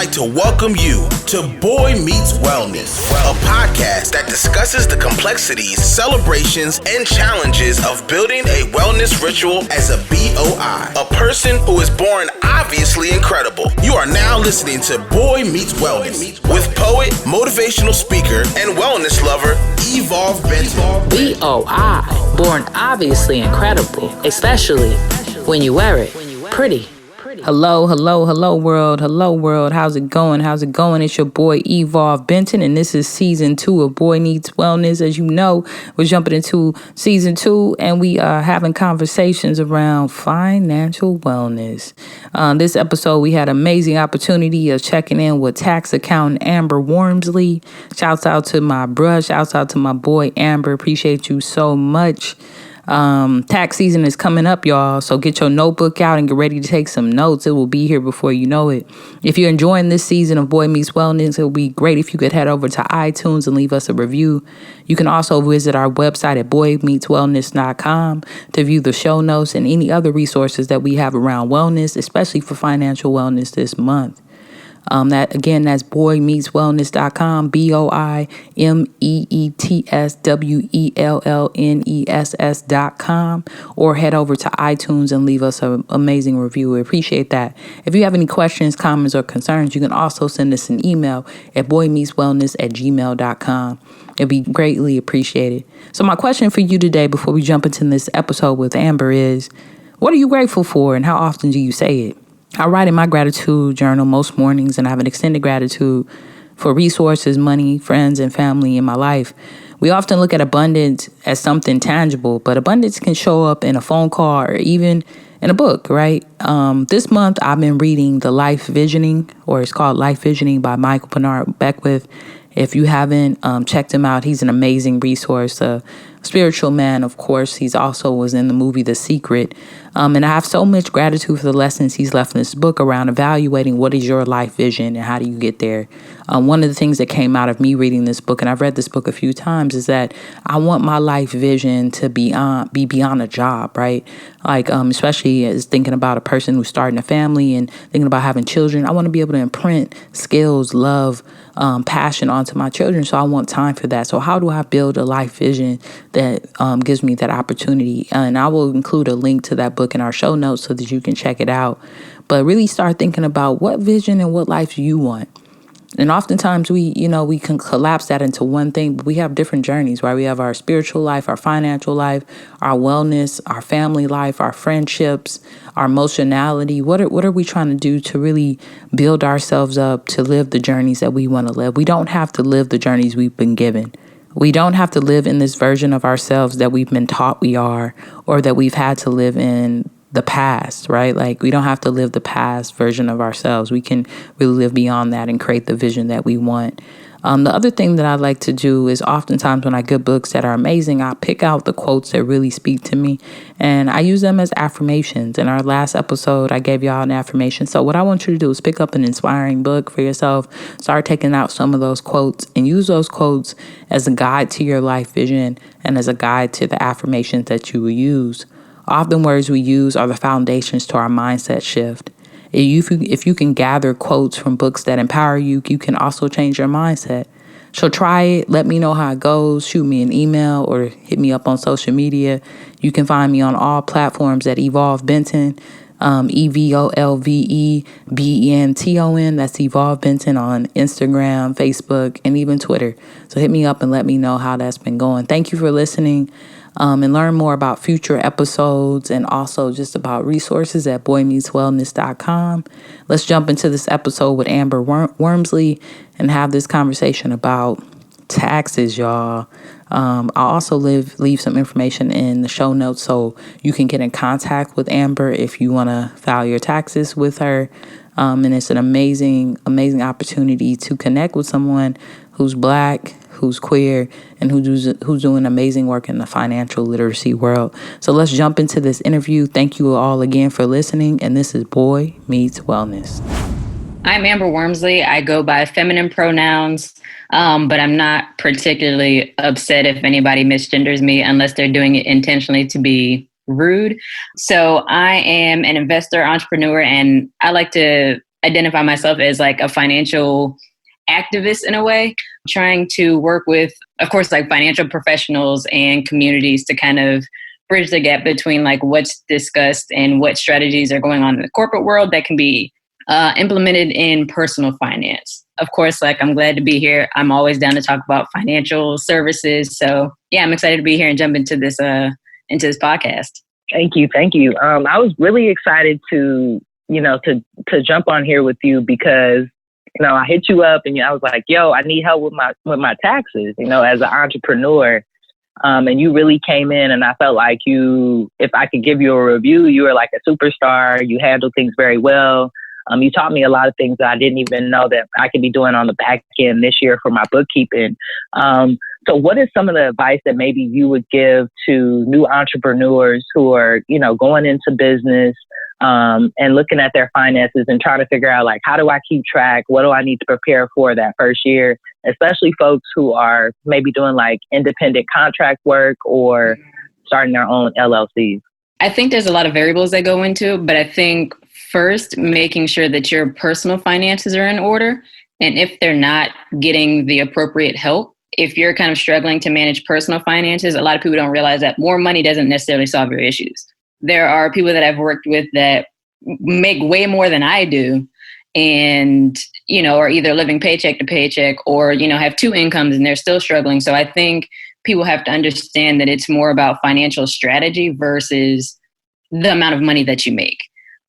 like to welcome you to BOI MEETS WELLNESS, a podcast that discusses the complexities, celebrations, and challenges of building a wellness ritual as a BOI, a person who is born obviously incredible. You are now listening to BOI MEETS WELLNESS with poet, motivational speaker, and wellness lover, Evolve Benton. BOI, born obviously incredible, especially when you wear it pretty. Hello world. How's it going? It's your boy Evolve Benton, and this is season 2 of BOI MEETS WELLNESS. As you know, we're jumping into season 2, and we are having conversations around financial wellness. This episode, we had an amazing opportunity of checking in with tax accountant Amber Wormsley. Shouts out to my brush. Shouts out to my boy Amber. Appreciate you so much. Tax season is coming up, y'all, so get your notebook out and get ready to take some notes. It will be here before you know it. If you're enjoying this season of BOI MEETS WELLNESS, it would be great if you could head over to iTunes and leave us a review. You can also visit our website at boimeetswellness.com to view the show notes and any other resources that we have around wellness, especially for financial wellness this month. That's boimeetswellness.com, BOIMEETSWELLNESS.com, or head over to iTunes and leave us an amazing review. We appreciate that. If you have any questions, comments, or concerns, you can also send us an email at boimeetswellness@gmail.com. It'd be greatly appreciated. So my question for you today, before we jump into this episode with Amber, is what are you grateful for and how often do you say it? I write in my gratitude journal most mornings, and I have an extended gratitude for resources, money, friends, and family in my life. We often look at abundance as something tangible, but abundance can show up in a phone call or even in a book, right? This month, I've been reading The Life Visioning, or it's called Life Visioning by Michael Bernard Beckwith. If you haven't checked him out, he's an amazing resource. A spiritual man, of course. He's also was in the movie The Secret. And I have so much gratitude for the lessons he's left in this book around evaluating what is your life vision and how do you get there. One of the things that came out of me reading this book, and I've read this book a few times, is that I want my life vision to be beyond a job, right? Like, especially as thinking about a person who's starting a family and thinking about having children. I want to be able to imprint skills, love, passion onto my children. So I want time for that. So how do I build a life vision that gives me that opportunity? And I will include a link to that book in our show notes so that you can check it out. But really start thinking about what vision and what life you want. And oftentimes we can collapse that into one thing, but we have different journeys, right? We have our spiritual life, our financial life, our wellness, our family life, our friendships, our emotionality. What are we trying to do to really build ourselves up to live the journeys that we want to live? We don't have to live the journeys we've been given. We don't have to live in this version of ourselves that we've been taught we are, or that we've had to live in the past, right? Like, we don't have to live the past version of ourselves. We can really live beyond that and create the vision that we want. The other thing that I like to do is oftentimes when I get books that are amazing, I pick out the quotes that really speak to me, and I use them as affirmations. In our last episode, I gave y'all an affirmation. So what I want you to do is pick up an inspiring book for yourself, start taking out some of those quotes, and use those quotes as a guide to your life vision and as a guide to the affirmations that you will use. Often words we use are the foundations to our mindset shift. If you can gather quotes from books that empower you, you can also change your mindset. So try it. Let me know how it goes. Shoot me an email or hit me up on social media. You can find me on all platforms at Evolve Benton, EVOLVEBENTON. That's Evolve Benton on Instagram, Facebook, and even Twitter. So hit me up and let me know how that's been going. Thank you for listening. And learn more about future episodes and also just about resources at boimeetswellness.com. Let's jump into this episode with Amber Wormsley and have this conversation about taxes, y'all. I'll also leave some information in the show notes so you can get in contact with Amber if you want to file your taxes with her. And it's an amazing opportunity to connect with someone who's Black, who's queer, and who's doing amazing work in the financial literacy world. So let's jump into this interview. Thank you all again for listening. And this is BOI MEETS WELLNESS. I'm Amber Wormsley. I go by feminine pronouns, but I'm not particularly upset if anybody misgenders me unless they're doing it intentionally to be rude. So I am an investor, entrepreneur, and I like to identify myself as like a financial activist in a way, trying to work with, of course, like financial professionals and communities to kind of bridge the gap between like what's discussed and what strategies are going on in the corporate world that can be implemented in personal finance. Of course, like I'm glad to be here. I'm always down to talk about financial services. So yeah, I'm excited to be here and jump into this podcast. Thank you. I was really excited to jump on here with you because, I hit you up and I was like, yo, I need help with my taxes, as an entrepreneur. And you really came in and I felt like if I could give you a review, you were like a superstar. You handled things very well. You taught me a lot of things that I didn't even know that I could be doing on the back end this year for my bookkeeping. So what is some of the advice that maybe you would give to new entrepreneurs who are, going into business and looking at their finances and trying to figure out, like, how do I keep track? What do I need to prepare for that first year? Especially folks who are maybe doing like independent contract work or starting their own LLCs. I think there's a lot of variables that go into it, but I think first, making sure that your personal finances are in order. And if they're not, getting the appropriate help. If you're kind of struggling to manage personal finances, a lot of people don't realize that more money doesn't necessarily solve your issues. There are people that I've worked with that make way more than I do and, are either living paycheck to paycheck or, have two incomes and they're still struggling. So I think people have to understand that it's more about financial strategy versus the amount of money that you make.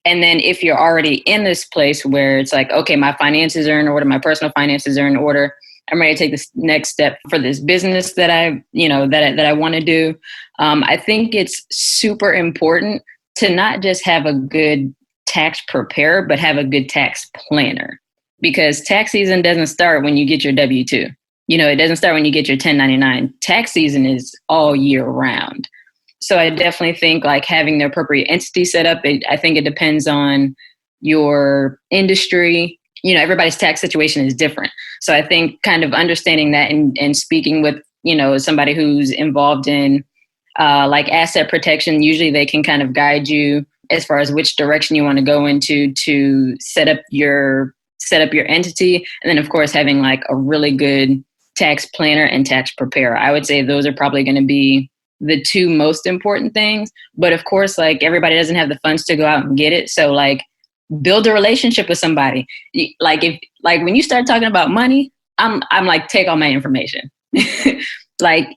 And then if you're already in this place where it's like, okay, my finances are in order, my personal finances are in order, I'm ready to take this next step for this business that I want to do. I think it's super important to not just have a good tax preparer, but have a good tax planner, because tax season doesn't start when you get your W-2. It doesn't start when you get your 1099. Tax season is all year round. So I definitely think like having the appropriate entity set up, I think it depends on your industry. Everybody's tax situation is different. So I think kind of understanding that and speaking with, somebody who's involved in like asset protection, usually they can kind of guide you as far as which direction you want to go into to set up your entity. And then of course, having like a really good tax planner and tax preparer. I would say those are probably going to be the two most important things. But of course, like everybody doesn't have the funds to go out and get it. So like build a relationship with somebody. Like when you start talking about money, I'm like, take all my information. Like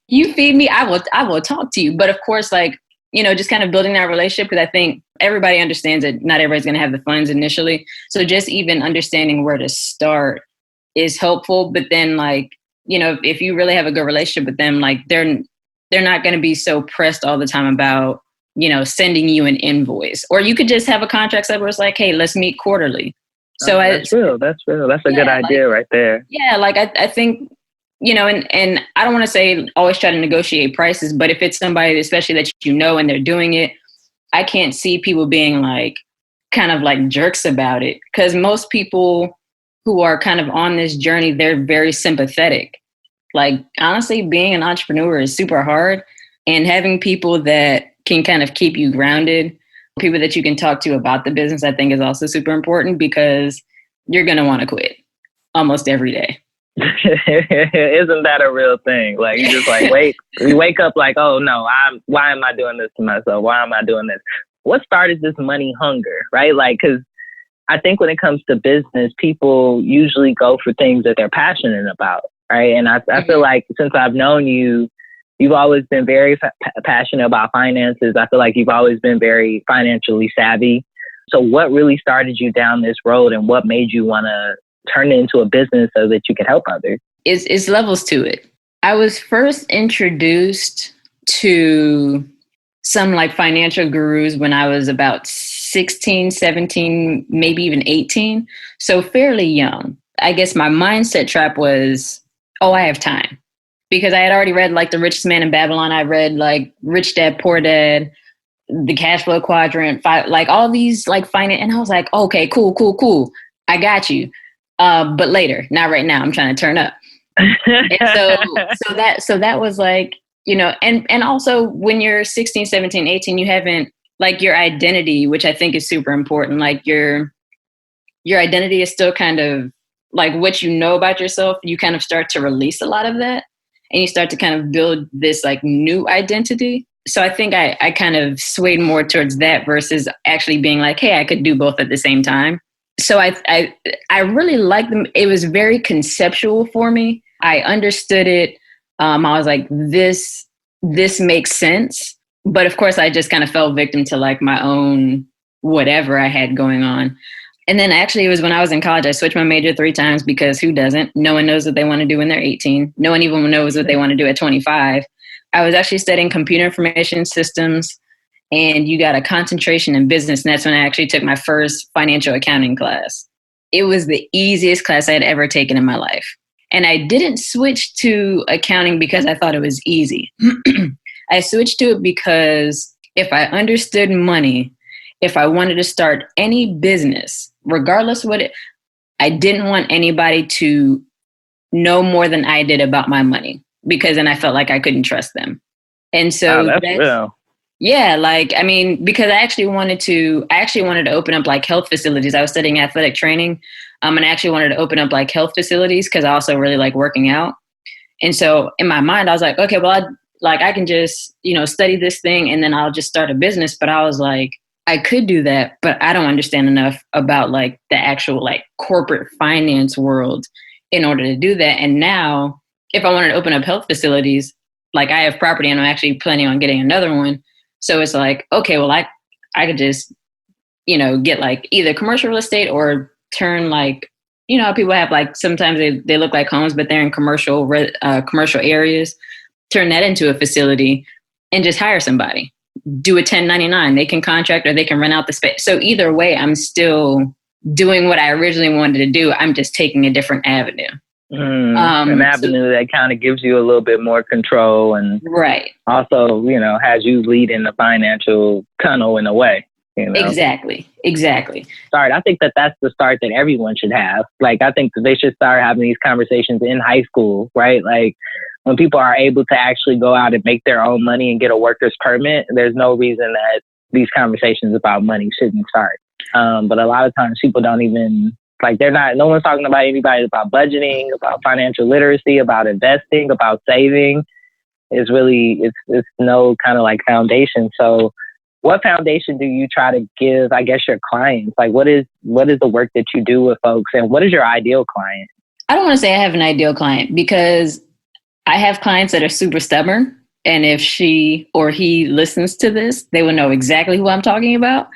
you feed me, I will talk to you. But of course, like, just kind of building that relationship, because I think everybody understands that not everybody's going to have the funds initially. So just even understanding where to start is helpful. But then like, if you really have a good relationship with them, like they're not going to be so pressed all the time about, sending you an invoice. Or you could just have a contract where it's like, hey, let's meet quarterly. So that's real. That's a good idea right there. Yeah. Like I think, and I don't want to say always try to negotiate prices, but if it's somebody, especially that and they're doing it, I can't see people being like, kind of like jerks about it. Because most people who are kind of on this journey, they're very sympathetic. Like, honestly, being an entrepreneur is super hard, and having people that can kind of keep you grounded, people that you can talk to about the business, I think is also super important, because you're going to want to quit almost every day. Isn't that a real thing? Like, you just like, you wake up like, oh no, why am I doing this to myself? Why am I doing this? What started this money hunger, right? Like, because I think when it comes to business, people usually go for things that they're passionate about, right? And I feel like since I've known you, you've always been very passionate about finances. I feel like you've always been very financially savvy. So what really started you down this road, and what made you want to turn it into a business so that you can help others? It's levels to it. I was first introduced to some like financial gurus when I was about 16, 17, maybe even 18. So fairly young. I guess my mindset trap was, I have time. Because I had already read like The Richest Man in Babylon. I read like Rich Dad, Poor Dad, The Cash Flow Quadrant, like all these like finance. And I was like, okay, cool. I got you. But later, not right now. I'm trying to turn up. And so that was like, and also when you're 16, 17, 18, you haven't like your identity, which I think is super important. Like your identity is still kind of like what you know about yourself. You kind of start to release a lot of that, and you start to kind of build this like new identity. So I think I kind of swayed more towards that versus actually being like, hey, I could do both at the same time. So I really liked them. It was very conceptual for me. I understood it. I was like, this makes sense. But of course, I just kind of fell victim to like my own whatever I had going on. And then actually it was when I was in college, I switched my major 3 times because who doesn't? No one knows what they want to do when they're 18. No one even knows what they want to do at 25. I was actually studying computer information systems, and you got a concentration in business. And that's when I actually took my first financial accounting class. It was the easiest class I had ever taken in my life. And I didn't switch to accounting because I thought it was easy. I switched to it because if I understood money, if I wanted to start any business, regardless of what I didn't want anybody to know more than I did about my money, because then I felt like I couldn't trust them. And so that's real. Yeah, like, I mean, because I actually wanted to open up like health facilities. I was studying athletic training, and I actually wanted to open up like health facilities because I also really like working out. And so in my mind, I was like, okay, well, I can just, study this thing and then I'll just start a business. But I was like, I could do that, but I don't understand enough about like the actual like corporate finance world in order to do that. And now if I wanted to open up health facilities, like I have property and I'm actually planning on getting another one. So it's like, okay, well, I could just, get like either commercial real estate or turn like, people have like, sometimes they look like homes, but they're in commercial areas, turn that into a facility and just hire somebody. Do a 1099. They can contract or they can rent out the space. So either way, I'm still doing what I originally wanted to do. I'm just taking a different avenue. An avenue that kind of gives you a little bit more control and right. Also, has you lead in the financial tunnel in a way. Exactly. Start. I think that's the start that everyone should have. Like, I think that they should start having these conversations in high school, right? Like, when people are able to actually go out and make their own money and get a worker's permit, there's no reason that these conversations about money shouldn't start. But a lot of times people don't even, like, no one's talking about anybody about budgeting, about financial literacy, about investing, about saving. It's no kind of like foundation. So what foundation do you try to give, I guess, your clients? Like, what is the work that you do with folks, and what is your ideal client? I don't want to say I have an ideal client because I have clients that are super stubborn. And if she or he listens to this, they will know exactly who I'm talking about.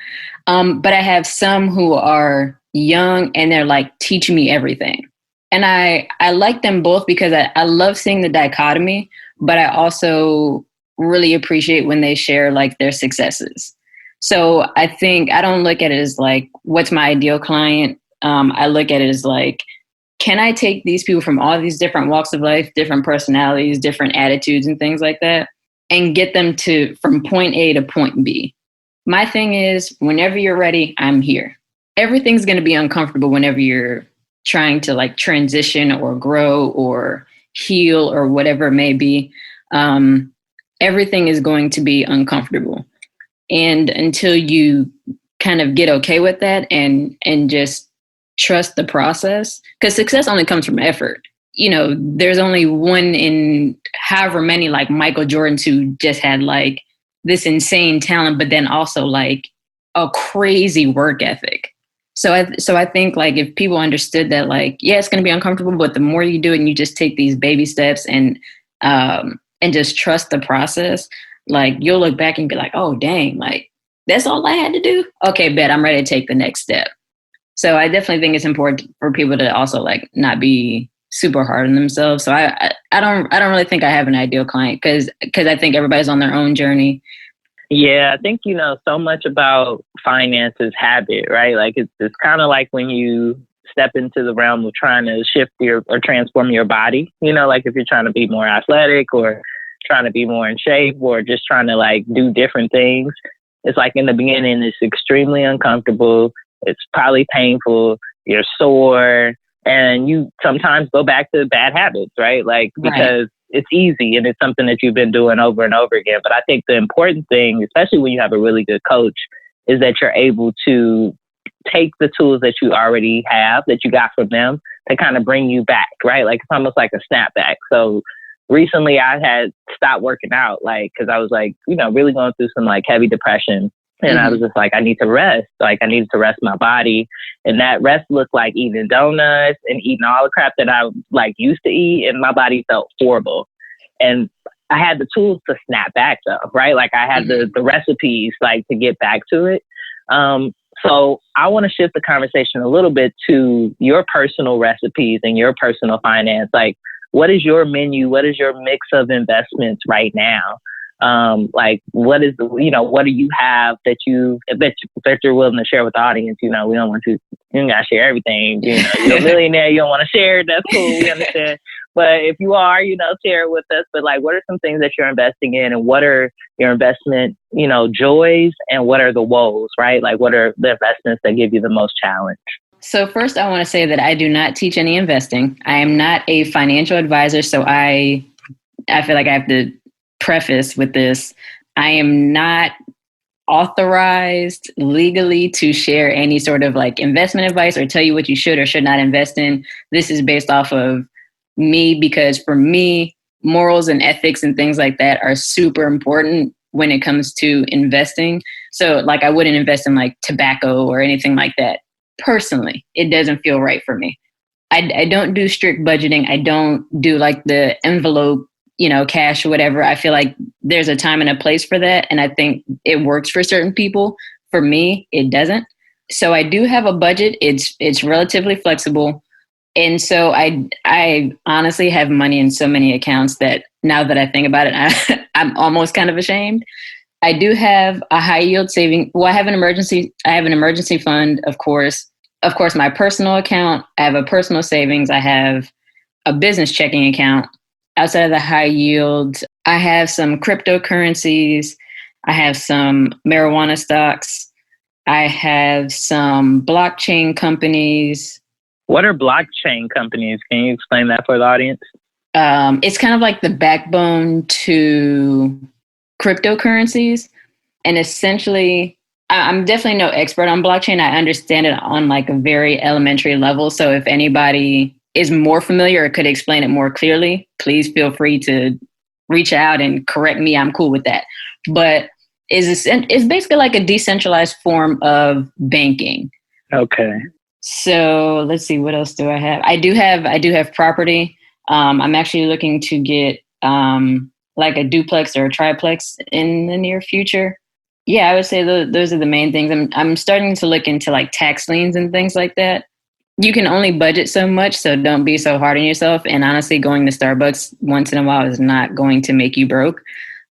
But I have some who are young and they're like, teach me everything. And I like them both because I love seeing the dichotomy, but I also really appreciate when they share like their successes. So I think I don't look at it as like, what's my ideal client? I look at it as like, can I take these people from all these different walks of life, different personalities, different attitudes and things like that, and get them from point A to point B? My thing is, whenever you're ready, I'm here. Everything's going to be uncomfortable whenever you're trying to like transition or grow or heal or whatever it may be. Everything is going to be uncomfortable. And until you kind of get okay with that and just trust the process, because success only comes from effort. There's only one in however many like Michael Jordans who just had like this insane talent, but then also like a crazy work ethic. So I think like if people understood that, like, yeah, it's going to be uncomfortable, but the more you do it and you just take these baby steps and just trust the process, like you'll look back and be like, oh, dang, like that's all I had to do. Okay, bet I'm ready to take the next step. So I definitely think it's important for people to also like not be super hard on themselves. So I don't really think I have an ideal client because I think everybody's on their own journey. Yeah, I think, so much about finance is habit, right? Like it's kind of like when you step into the realm of trying to shift or transform your body, like if you're trying to be more athletic or trying to be more in shape or just trying to like do different things. It's like in the beginning, it's extremely uncomfortable. It's probably painful. You're sore and you sometimes go back to bad habits, right? Like, because it's easy and it's something that you've been doing over and over again. But I think the important thing, especially when you have a really good coach, is that you're able to take the tools that you already have, that you got from them, to kind of bring you back, right? Like, it's almost like a snapback. So recently I had stopped working out, like, because I was like, really going through some like heavy depression. And I was just like, I need to rest. Like, I needed to rest my body. And that rest looked like eating donuts and eating all the crap that I like used to eat. And my body felt horrible. And I had the tools to snap back though, right? Like, I had the recipes like to get back to it. So I want to shift the conversation a little bit to your personal recipes and your personal finance. Like, what is your menu? What is your mix of investments right now? Like, what is what do you have that you're willing to share with the audience? We don't want to, you gotta share everything. You're a millionaire, you don't want to share it. That's cool. We understand. But if you are, share it with us. But like, what are some things that you're investing in, and what are your investment, joys, and what are the woes, right? Like, what are the investments that give you the most challenge? So first, I want to say that I do not teach any investing. I am not a financial advisor, so I feel like I have to preface with this. I am not authorized legally to share any sort of like investment advice or tell you what you should or should not invest in. This is based off of me, because for me, morals and ethics and things like that are super important when it comes to investing. So like, I wouldn't invest in like tobacco or anything like that. Personally, it doesn't feel right for me. I don't do strict budgeting. I don't do like the envelope, cash or whatever. I feel like there's a time and a place for that. And I think it works for certain people. For me, it doesn't. So I do have a budget. It's relatively flexible. And so I honestly have money in so many accounts that now that I think about it, I'm almost kind of ashamed. I do have a high yield saving. Well, I have an emergency fund, of course. Of course, my personal account, I have a personal savings. I have a business checking account. Outside of the high yield, I have some cryptocurrencies. I have some marijuana stocks. I have some blockchain companies. What are blockchain companies? Can you explain that for the audience? It's kind of like the backbone to cryptocurrencies. And essentially, I'm definitely no expert on blockchain. I understand it on like a very elementary level. So if anybody is more familiar or could explain it more clearly, please feel free to reach out and correct me. I'm cool with that. But it's basically like a decentralized form of banking. Okay. So let's see, what else do I have? I do have property. I'm actually looking to get like a duplex or a triplex in the near future. Yeah, I would say those are the main things. I'm starting to look into like tax liens and things like that. You can only budget so much, so don't be so hard on yourself. And honestly, going to Starbucks once in a while is not going to make you broke.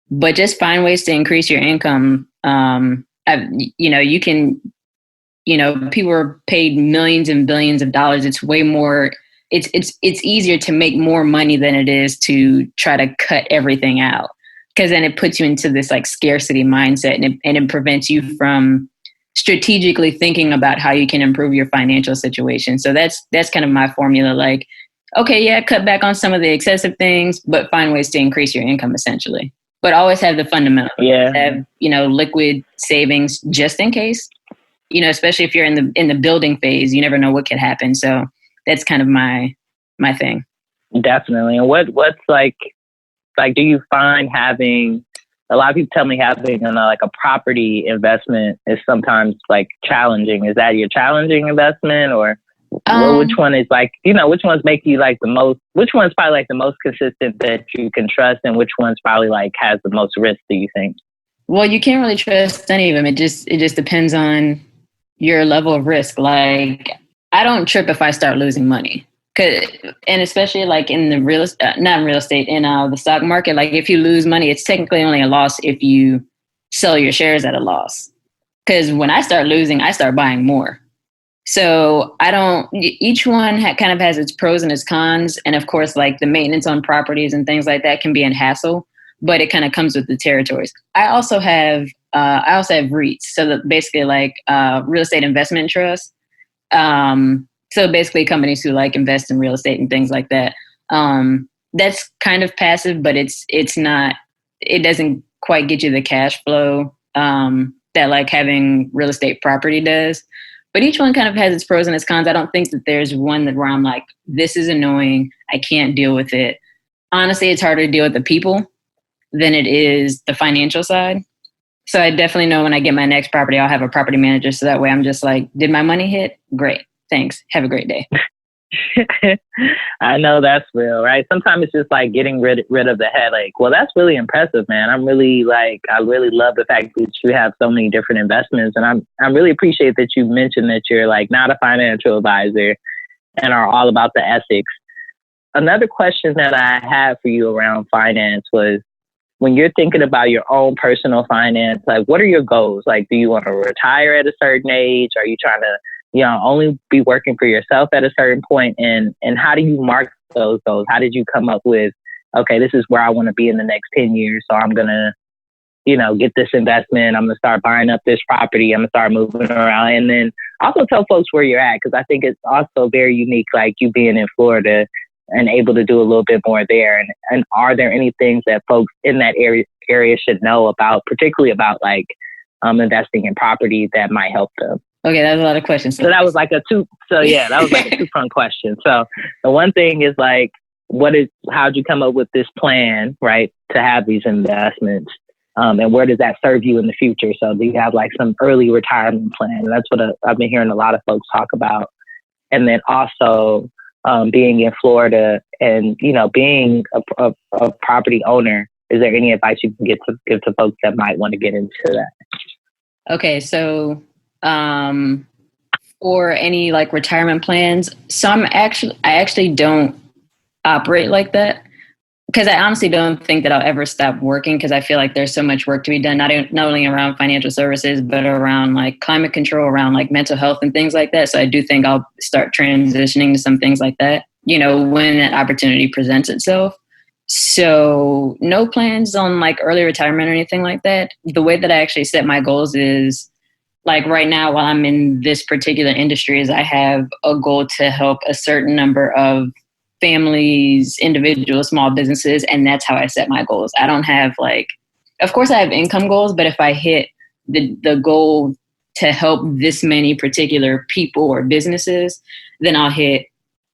But just find ways to increase your income. You can, people are paid millions and billions of dollars. It's way more. It's easier to make more money than it is to try to cut everything out, because then it puts you into this like scarcity mindset, and it prevents you from strategically thinking about how you can improve your financial situation. So that's kind of my formula. Like, okay, yeah, cut back on some of the excessive things, but find ways to increase your income essentially. But always have the fundamentals. Yeah. Have, liquid savings just in case. Especially if you're in the building phase, you never know what could happen. So that's kind of my thing. Definitely. And what's like do you find having, a lot of people tell me having like a property investment is sometimes like challenging. Is that your challenging investment, or which one is like, which ones make you like the most, which one's probably like the most consistent that you can trust, and which one's probably like has the most risk, do you think? Well, you can't really trust any of them. It just depends on your level of risk. Like, I don't trip if I start losing money. And especially like in the not in real estate, in the stock market, like if you lose money, it's technically only a loss if you sell your shares at a loss. Because when I start losing, I start buying more. So each one kind of has its pros and its cons. And of course, like the maintenance on properties and things like that can be a hassle, but it kind of comes with the territories. I also have REITs. So that basically like real estate investment trusts. So basically companies who like invest in real estate and things like that. that's kind of passive, but it's not, it doesn't quite get you the cash flow that like having real estate property does. But each one kind of has its pros and its cons. I don't think that there's one that where I'm like, this is annoying, I can't deal with it. Honestly, it's harder to deal with the people than it is the financial side. So I definitely know when I get my next property, I'll have a property manager. So that way I'm just like, did my money hit? Great. Thanks. Have a great day. I know that's real, right? Sometimes it's just like getting rid of the headache. Well, that's really impressive, man. I really love the fact that you have so many different investments. And I really appreciate that you mentioned that you're like not a financial advisor and are all about the ethics. Another question that I had for you around finance was, when you're thinking about your own personal finance, like what are your goals? Like, do you want to retire at a certain age? Are you trying to, only be working for yourself at a certain point? And how do you mark those goals? How did you come up with, okay, this is where I want to be in the next 10 years. So I'm going to, get this investment. I'm going to start buying up this property. I'm going to start moving around. And then also tell folks where you're at, because I think it's also very unique, like you being in Florida and able to do a little bit more there. And are there any things that folks in that area should know about, particularly about like investing in property that might help them? Okay, that was a lot of questions. So that was like a two-pronged question. So the one thing is like, how'd you come up with this plan, right, to have these investments? And where does that serve you in the future? So do you have like some early retirement plan? And that's what I've been hearing a lot of folks talk about. And then also being in Florida and, being a property owner, is there any advice you can give to folks that might want to get into that? Okay, so for any like retirement plans, I actually don't operate like that, because I honestly don't think that I'll ever stop working, because I feel like there's so much work to be done, not only around financial services, but around like climate control, around like mental health and things like that. So I do think I'll start transitioning to some things like that, when that opportunity presents itself. So no plans on like early retirement or anything like that. The way that I actually set my goals is, like right now, while I'm in this particular industry, is I have a goal to help a certain number of families, individuals, small businesses, and that's how I set my goals. I don't have like, of course I have income goals, but if I hit the goal to help this many particular people or businesses, then I'll hit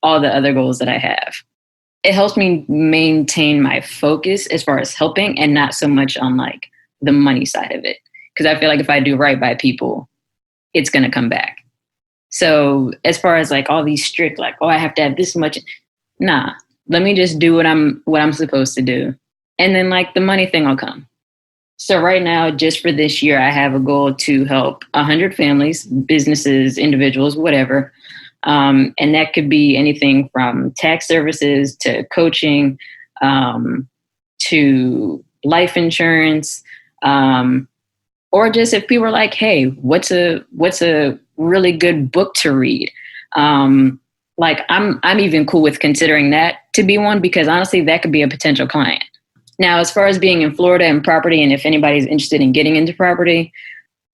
all the other goals that I have. It helps me maintain my focus as far as helping, and not so much on like the money side of it. Because I feel like if I do right by people, it's going to come back. So as far as like all these strict, like, I have to have this much. Nah, let me just do what I'm supposed to do. And then like the money thing will come. So right now, just for this year, I have a goal to help 100 families, businesses, individuals, whatever. And that could be anything from tax services to coaching, to life insurance, or just if people are like, hey, what's a really good book to read? Like I'm even cool with considering that to be one, because honestly, that could be a potential client. Now, as far as being in Florida and property, and if anybody's interested in getting into property,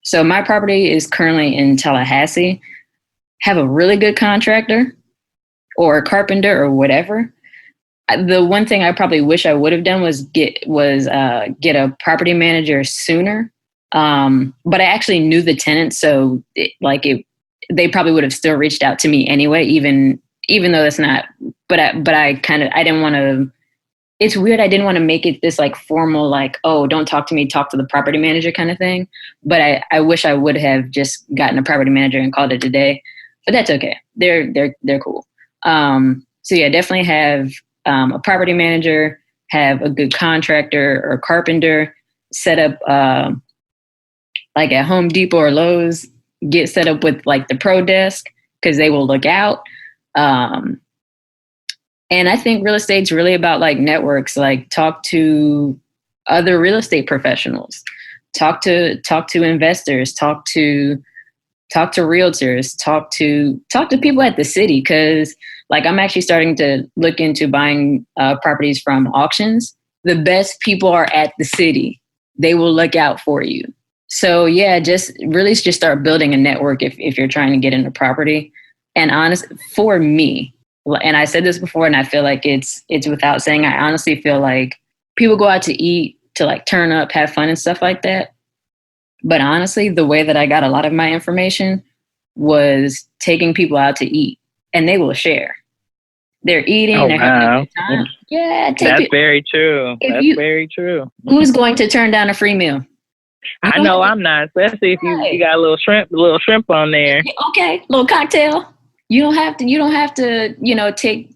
so my property is currently in Tallahassee. Have a really good contractor or a carpenter or whatever. The one thing I probably wish I would have done was get a property manager sooner. But I actually knew the tenants, so they probably would have still reached out to me anyway, even though that's not. But I didn't want to. It's weird. I didn't want to make it this like formal, like, oh, don't talk to me, talk to the property manager kind of thing. But I wish I would have just gotten a property manager and called it a day. But that's okay. They're cool. So yeah, definitely have a property manager, have a good contractor or carpenter, set up like at Home Depot or Lowe's, get set up with like the pro desk, because they will look out. And I think real estate's really about like networks, like talk to other real estate professionals, talk to investors, talk to realtors, talk to people at the city. Cause like I'm actually starting to look into buying properties from auctions. The best people are at the city. They will look out for you. So yeah, just start building a network if you're trying to get into property. And honest, for me, and I said this before, and I feel like it's without saying, I honestly feel like people go out to eat to like turn up, have fun and stuff like that. But honestly, the way that I got a lot of my information was taking people out to eat, and they will share. They're eating, they're having a good time. Yeah, that's very true. Very true. Who's going to turn down a free meal? I know I'm not, especially if you got a little shrimp on there. Okay, little cocktail. You don't have to,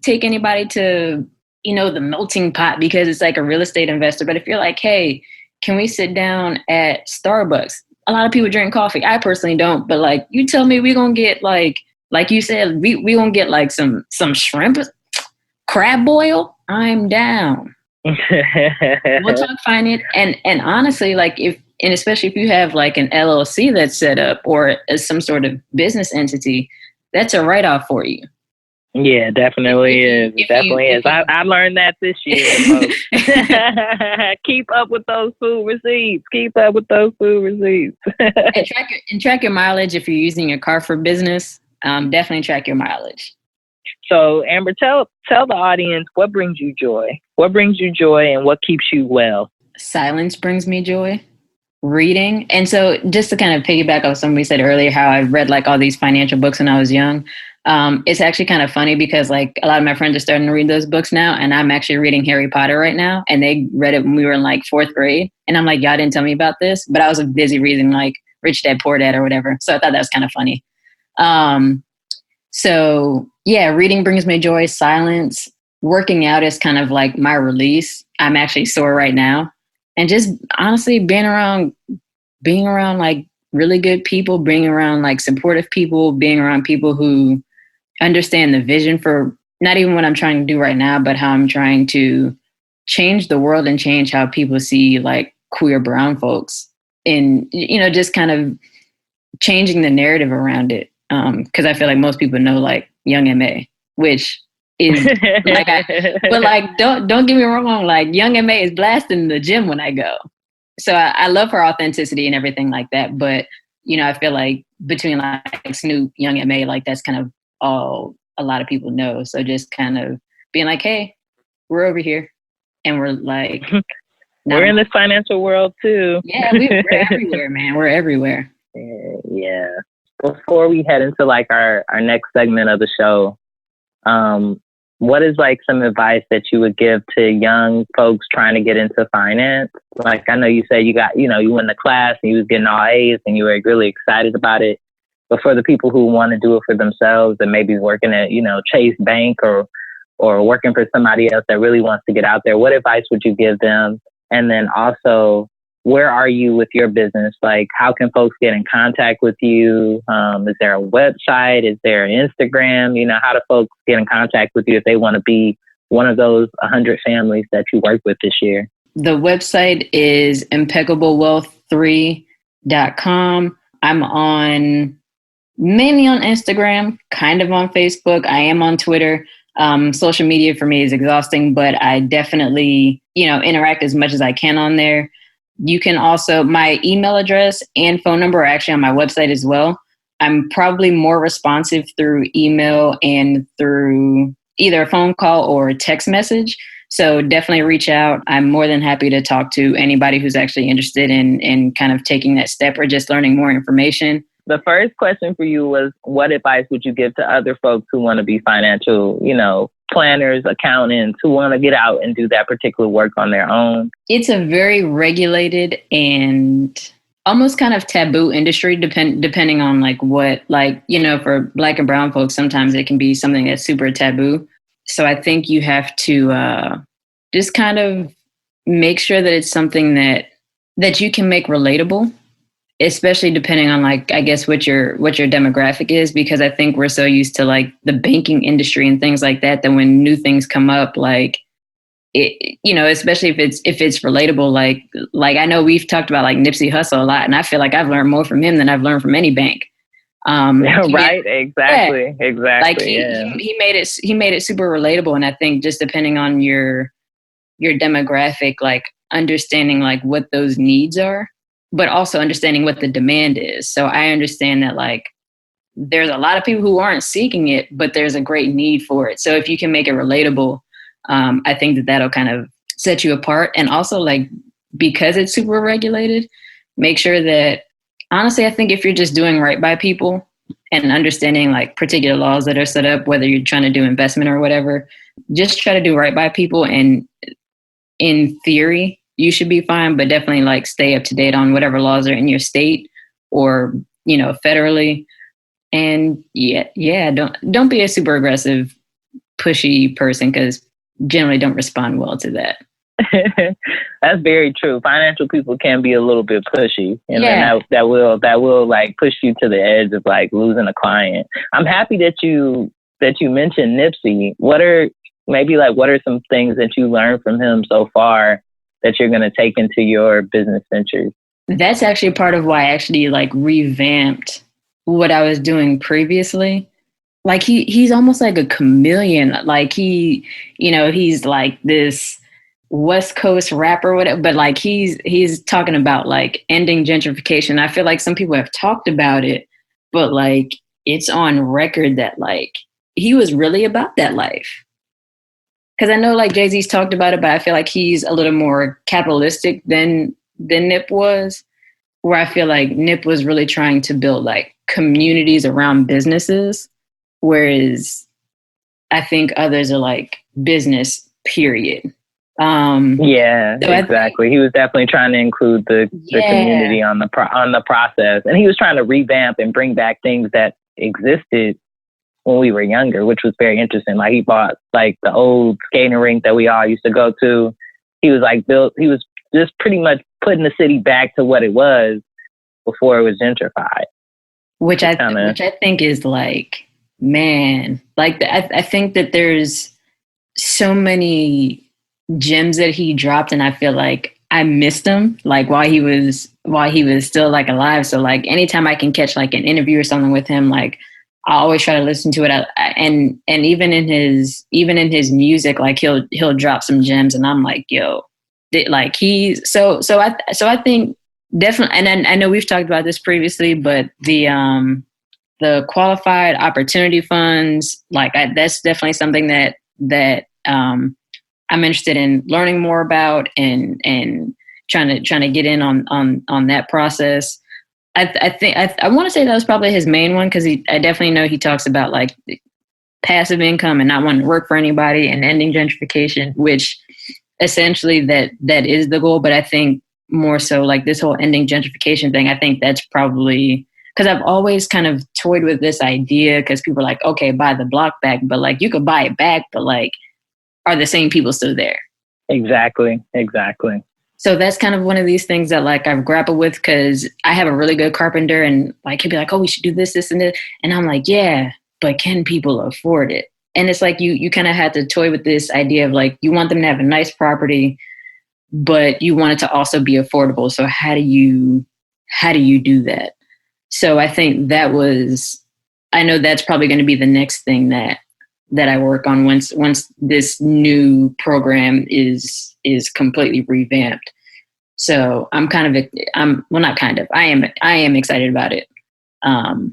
take anybody to, the melting pot because it's like a real estate investor. But if you're like, hey, can we sit down at Starbucks? A lot of people drink coffee. I personally don't, but like, you tell me we're going to get like you said, we going to get like some shrimp, crab boil. I'm down. We'll talk finance. And honestly, like especially if you have like an LLC that's set up or some sort of business entity, that's a write-off for you. Yeah, definitely is. I learned that this year, folks. Keep up with those food receipts. and track your mileage if you're using your car for business. Definitely track your mileage. So, Amber, tell the audience what brings you joy. What brings you joy and what keeps you well? Silence brings me joy. Reading. And so just to kind of piggyback off somebody said earlier, how I read like all these financial books when I was young. It's actually kind of funny because like a lot of my friends are starting to read those books now. And I'm actually reading Harry Potter right now. And they read it when we were in like 4th grade. And I'm like, y'all didn't tell me about this, but I was busy reading like Rich Dad, Poor Dad or whatever. So I thought that was kind of funny. So yeah, reading brings me joy. Silence. Working out is kind of like my release. I'm actually sore right now. And just honestly being around like really good people, being around like supportive people, being around people who understand the vision for not even what I'm trying to do right now, but how I'm trying to change the world and change how people see like queer brown folks in, just kind of changing the narrative around it. Cause I feel like most people know like Young M.A., which is like, but like, don't get me wrong. Like Young M.A. is blasting in the gym when I go. So I love her authenticity and everything like that. But, I feel like between like Snoop, Young M.A., like that's kind of all a lot of people know. So just kind of being like, hey, we're over here. And we're like, we're in this financial world too. Yeah, we're everywhere, man. We're everywhere. Yeah. Before we head into like our next segment of the show, what is like some advice that you would give to young folks trying to get into finance? Like, I know you said you got, you went to class and you was getting all A's and you were really excited about it. But for the people who want to do it for themselves and maybe working at, Chase Bank or working for somebody else that really wants to get out there, what advice would you give them? And then also, where are you with your business? Like, how can folks get in contact with you? Is there a website? Is there an Instagram? How do folks get in contact with you if they want to be one of those 100 families that you work with this year? The website is impeccablewealth3.com. I'm mainly on Instagram, kind of on Facebook. I am on Twitter. Social media for me is exhausting, but I definitely, interact as much as I can on there. You can also, my email address and phone number are actually on my website as well. I'm probably more responsive through email and through either a phone call or a text message. So definitely reach out. I'm more than happy to talk to anybody who's actually interested in kind of taking that step or just learning more information. The first question for you was, what advice would you give to other folks who want to be financial, planners, accountants, who want to get out and do that particular work on their own? It's a very regulated and almost kind of taboo industry, depending on like what, like, for Black and brown folks, sometimes it can be something that's super taboo. So I think you have to just kind of make sure that it's something that you can make relatable, especially depending on like, I guess what your demographic is, because I think we're so used to like the banking industry and things like that when new things come up, like it, especially if it's relatable, like I know we've talked about like Nipsey Hussle a lot, and I feel like I've learned more from him than I've learned from any bank. Right. Exactly. Yeah. Exactly. Like he made it super relatable. And I think just depending on your demographic, like understanding like what those needs are, but also understanding what the demand is. So I understand that like there's a lot of people who aren't seeking it, but there's a great need for it. So if you can make it relatable, I think that that'll kind of set you apart. And also, like, because it's super regulated, make sure that, honestly, I think if you're just doing right by people and understanding like particular laws that are set up, whether you're trying to do investment or whatever, just try to do right by people. And in theory, you should be fine, but definitely like stay up to date on whatever laws are in your state or, you know, federally. And don't be a super aggressive, pushy person, because generally don't respond well to that. That's very true. Financial people can be a little bit pushy, and then that will like push you to the edge of like losing a client. I'm happy that you mentioned Nipsey. What are some things that you learned from him so far that you're going to take into your business ventures? That's actually part of why I actually like revamped what I was doing previously. Like he's almost like a chameleon. Like he's like this West Coast rapper, whatever, but like he's talking about like ending gentrification. I feel like some people have talked about it, but like it's on record that like he was really about that life. Because I know like Jay-Z's talked about it, but I feel like he's a little more capitalistic than Nip was, where I feel like Nip was really trying to build like communities around businesses, whereas I think others are like business, period. Exactly. He was definitely trying to include the community on the process, and he was trying to revamp and bring back things that existed when we were younger, which was very interesting. Like he bought like the old skating rink that we all used to go to. He was just pretty much putting the city back to what it was before it was gentrified. Which I think is like, man, like I think that there's so many gems that he dropped, and I feel like I missed him like while he was still like alive. So like anytime I can catch like an interview or something with him, like I always try to listen to it. And even in his music, like he'll drop some gems, and I'm like, yo, like he's so I think definitely. And I know we've talked about this previously, but the qualified opportunity funds, like that's definitely something that I'm interested in learning more about and trying to get in on that process. I think I want to say that was probably his main one, because I definitely know he talks about like passive income and not wanting to work for anybody and ending gentrification, which essentially that is the goal. But I think more so like this whole ending gentrification thing, I think that's probably because I've always kind of toyed with this idea, because people are like, okay, buy the block back, but like you could buy it back, but like are the same people still there? Exactly. So that's kind of one of these things that like I've grappled with, because I have a really good carpenter, and like he'd be like, oh, we should do this, and this. And I'm like, yeah, but can people afford it? And it's like you kind of had to toy with this idea of like, you want them to have a nice property, but you want it to also be affordable. So how do you do that? So I think I know that's probably going to be the next thing that I work on once this new program is completely revamped. So I am excited about it. That's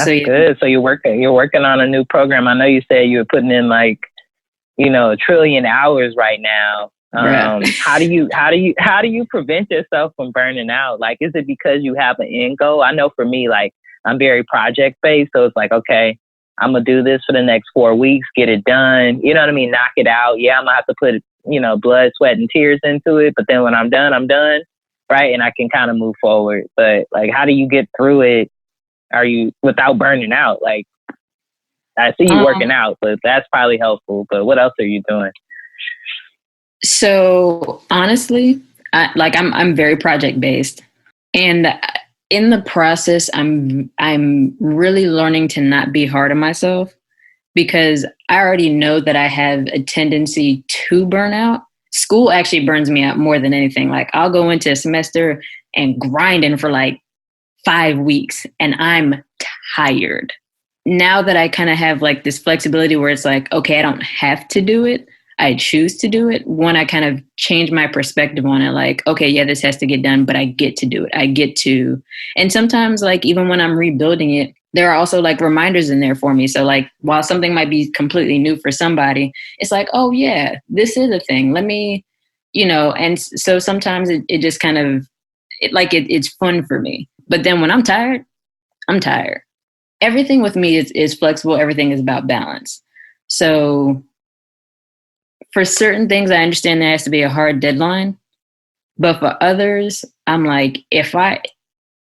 good. So you're working on a new program. I know you said you were putting in like, 1 trillion hours right now. How do you prevent yourself from burning out? Like, is it because you have an end goal? I know for me, like I'm very project based. So it's like, okay, I'm going to do this for the next 4 weeks, get it done. You know what I mean? Knock it out. Yeah, I'm going to have to put, blood, sweat, and tears into it. But then when I'm done, I'm done. Right. And I can kind of move forward. But like, how do you get through it? Are you without burning out? Like, I see you working out, but that's probably helpful. But what else are you doing? So honestly, I'm very project based, and in the process, I'm really learning to not be hard on myself, because I already know that I have a tendency to burn out. School actually burns me out more than anything. Like I'll go into a semester and grinding for like 5 weeks, and I'm tired. Now that I kind of have like this flexibility where it's like, okay, I don't have to do it, I choose to do it, one, I kind of change my perspective on it. Like, okay, yeah, this has to get done, but I get to do it. I get to, and sometimes like, even when I'm rebuilding it, there are also like reminders in there for me. So like, while something might be completely new for somebody, it's like, oh yeah, this is a thing. Let me, and so sometimes it just kind of, it's fun for me. But then when I'm tired, I'm tired. Everything with me is flexible. Everything is about balance. So for certain things, I understand there has to be a hard deadline. But for others, I'm like,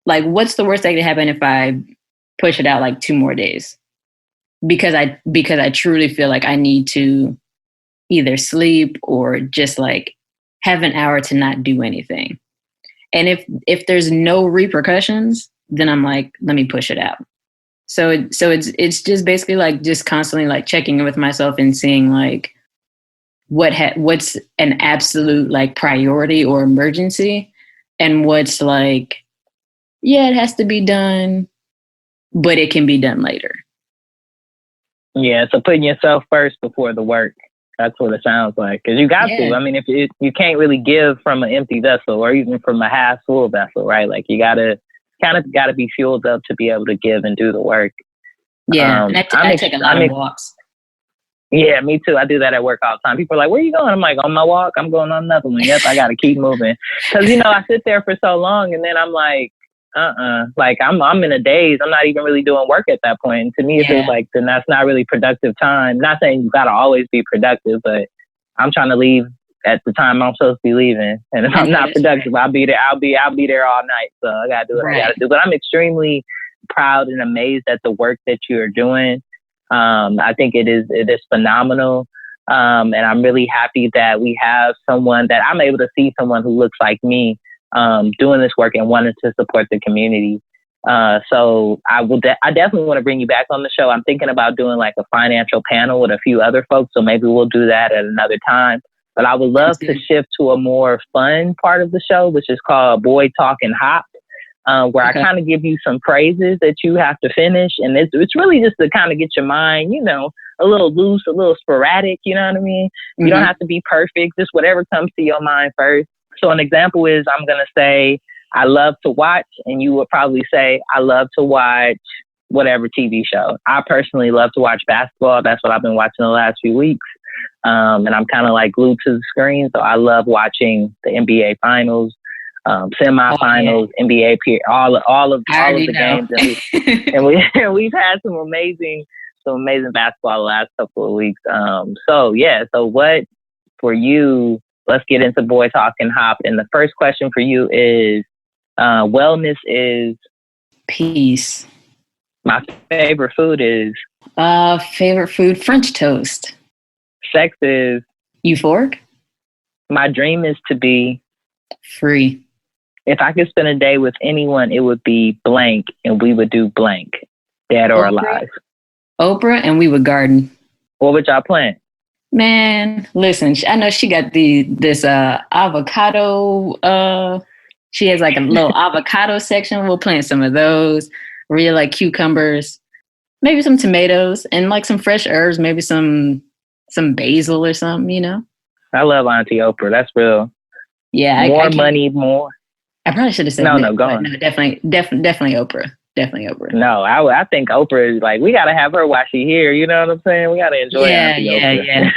what's the worst that could happen if I push it out like 2 more days? Because I truly feel like I need to either sleep or just like have an hour to not do anything. And if there's no repercussions, then I'm like, let me push it out. So it's just basically like just constantly like checking in with myself and seeing like what's an absolute like priority or emergency, and what's like, yeah, it has to be done, but it can be done later. Yeah, so putting yourself first before the work. That's what it sounds like. Because you got to. I mean, you can't really give from an empty vessel or even from a half full vessel, right? Like you got to be fueled up to be able to give and do the work. Yeah, I take a lot of walks. Yeah, me too. I do that at work all the time. People are like, where are you going? I'm like, on my walk. I'm going on another one. Yep, I got to keep moving. Because, I sit there for so long and then I'm like, like I'm in a daze. I'm not even really doing work at that point. And to me, it feels like then that's not really productive time. Not saying you got to always be productive, but I'm trying to leave at the time I'm supposed to be leaving. And if I'm not productive, I'll be there. I'll be there all night. So I got to do what I got to do. But I'm extremely proud and amazed at the work that you're doing. I think it is phenomenal. And I'm really happy that we have someone that I'm able to see someone who looks like me, doing this work and wanting to support the community. So I definitely want to bring you back on the show. I'm thinking about doing like a financial panel with a few other folks. So maybe we'll do that at another time. But I would love to shift to a more fun part of the show, which is called Boy Talk and Hop. Where I kind of give you some phrases that you have to finish. And it's really just to kind of get your mind, a little loose, a little sporadic, you know what I mean? Mm-hmm. You don't have to be perfect, just whatever comes to your mind first. So an example is I'm going to say, I love to watch, and you would probably say, I love to watch whatever TV show. I personally love to watch basketball. That's what I've been watching the last few weeks. And I'm kind of like glued to the screen. So I love watching the NBA finals. Semifinals, NBA period, all of the games, and we've had some amazing basketball the last couple of weeks. So what for you? Let's get into Boy Talk and Hop. And the first question for you is, wellness is peace. My favorite food is French toast. Sex is euphoric. My dream is to be free. If I could spend a day with anyone, it would be blank, and we would do blank, dead or alive. Oprah, and we would garden. What would y'all plant? Man, listen, I know she got this avocado. She has like a little avocado section. We'll plant some of those. Really like cucumbers, maybe some tomatoes, and like some fresh herbs, maybe some basil or something. I love Auntie Oprah. That's real. Yeah, more money, more. I probably should have said no. Go on. No, definitely Oprah. Definitely Oprah. No, I think Oprah is like, we got to have her while she here. You know what I'm saying? We got to enjoy Oprah. Yeah.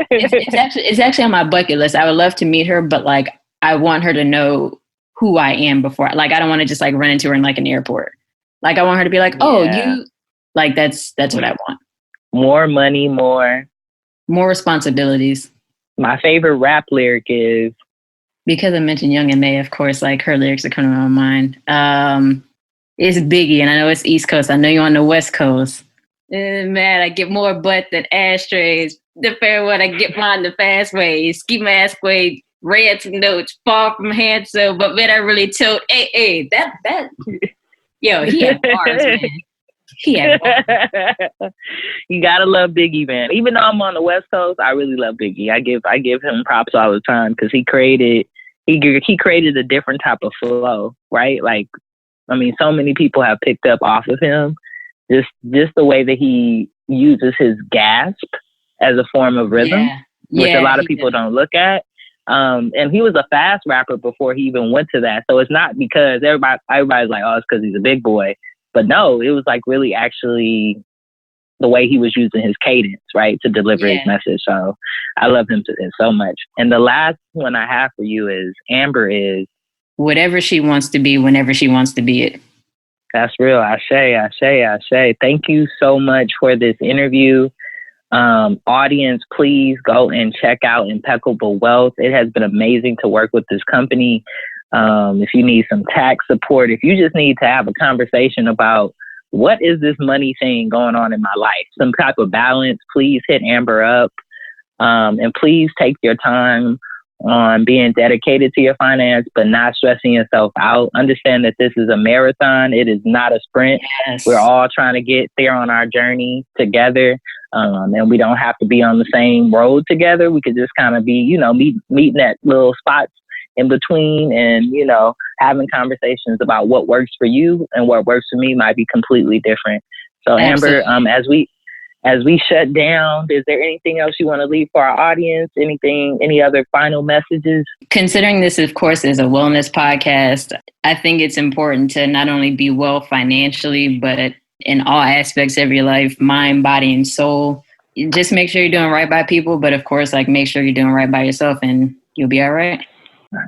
it's actually on my bucket list. I would love to meet her, but like, I want her to know who I am before. Like, I don't want to just like run into her in like an airport. Like, I want her to be like, oh, you, like, that's what I want. More money, more responsibilities. My favorite rap lyric is, because I mentioned Young and May, of course, like her lyrics are coming to my mind. It's Biggie, and I know it's East Coast. I know you're on the West Coast. Man, I get more butt than ashtrays. The fair one, I get mine the fast way. Ski mask way, red notes, far from handsome, but man, I really told, hey, that, yo, he had bars, man. He had bars. You gotta love Biggie, man. Even though I'm on the West Coast, I really love Biggie. I give him props all the time because he created a different type of flow, right? Like, I mean, so many people have picked up off of him. Just the way that he uses his gasp as a form of rhythm. which a lot of people don't look at. And he was a fast rapper before he even went to that. So it's not because everybody's like, oh, it's because he's a big boy. But no, it was like really actually the way he was using his cadence, right, to deliver his message. So I love him so much. And the last one I have for you is Amber is whatever she wants to be, whenever she wants to be it. That's real. Ashe. Thank you so much for this interview. Audience, please go and check out Impeccable Wealth. It has been amazing to work with this company. If you need some tax support, if you just need to have a conversation about what is this money thing going on in my life, some type of balance, please hit Amber up. And please take your time on being dedicated to your finance, but not stressing yourself out. Understand that this is a marathon. It is not a sprint. Yes. We're all trying to get there on our journey together. And we don't have to be on the same road together. We could just kind of be, meeting at little spots in between and, having conversations about what works for you and what works for me might be completely different. So Amber, as we shut down, is there anything else you want to leave for our audience? Any other final messages? Considering this, of course, is a wellness podcast, I think it's important to not only be well financially, but in all aspects of your life, mind, body, and soul. Just make sure you're doing right by people, but of course, make sure you're doing right by yourself and you'll be all right.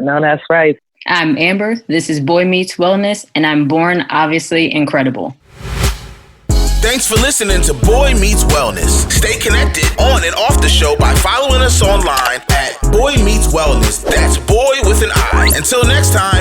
No, that's right. I'm Amber. This is BOI Meets Wellness, and I'm born, obviously, incredible. Thanks for listening to BOI Meets Wellness. Stay connected on and off the show by following us online at BOI Meets Wellness. That's boy with an I. Until next time.